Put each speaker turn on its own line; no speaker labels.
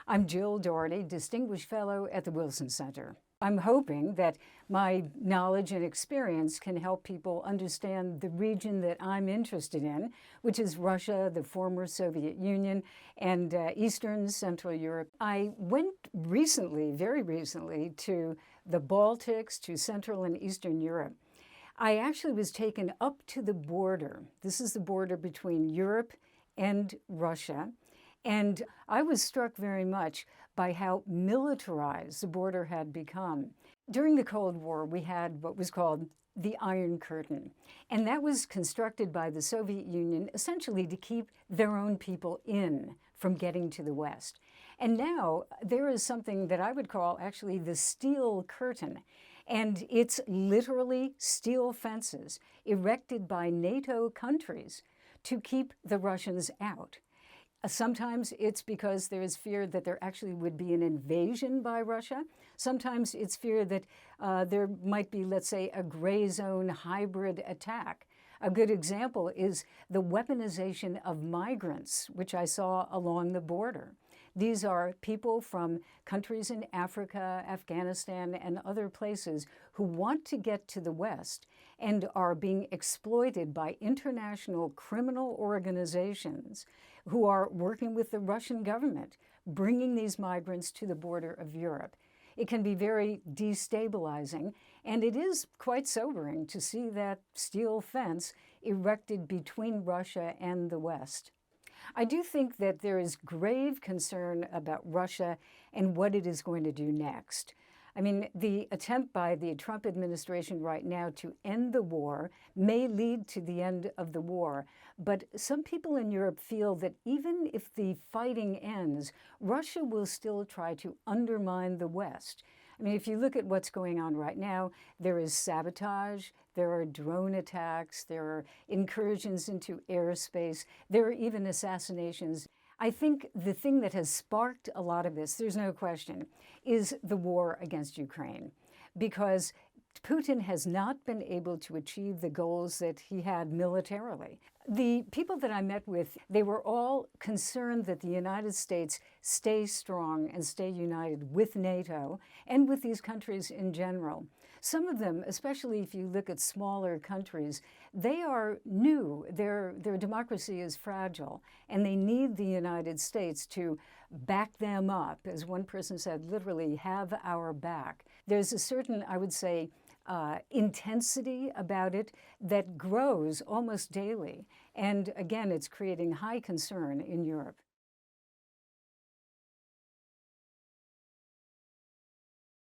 I'm Jill Dougherty, Distinguished Fellow at the Wilson Center. I'm hoping that my knowledge and experience can help people understand the region that I'm interested in, which is Russia, the former Soviet Union, and Eastern Central Europe. I went recently, very recently, to the Baltics, to Central and Eastern Europe. I actually was taken up to the border. This is the border between Europe and Russia. And I was struck very much by how militarized the border had become. During the Cold War, we had what was called the Iron Curtain. And that was constructed by the Soviet Union essentially to keep their own people in from getting to the West. And now there is something that I would call actually the Steel Curtain. And it's literally steel fences erected by NATO countries to keep the Russians out. Sometimes it's because there is fear that there actually would be an invasion by Russia. Sometimes it's fear that there might be, let's say, a gray zone hybrid attack. A good example is the weaponization of migrants, which I saw along the border. These are people from countries in Africa, Afghanistan, and other places who want to get to the West and are being exploited by international criminal organizations who are working with the Russian government, bringing these migrants to the border of Europe. It can be very destabilizing, and it is quite sobering to see that steel fence erected between Russia and the West. I do think that there is grave concern about Russia and what it is going to do next. I mean, the attempt by the Trump administration right now to end the war may lead to the end of the war, but some people in Europe feel that even if the fighting ends, Russia will still try to undermine the West. I mean, if you look at what's going on right now, there is sabotage, there are drone attacks, there are incursions into airspace, there are even assassinations. I think the thing that has sparked a lot of this, there's no question, is the war against Ukraine. Because Putin has not been able to achieve the goals that he had militarily. The people that I met with, they were all concerned that the United States stay strong and stay united with NATO and with these countries in general. Some of them, especially if you look at smaller countries, they are new. Their democracy is fragile, and they need the United States to back them up. As one person said, literally, have our back. There's a certain, I would say, intensity about it that grows almost daily. And again, it's creating high concern in Europe.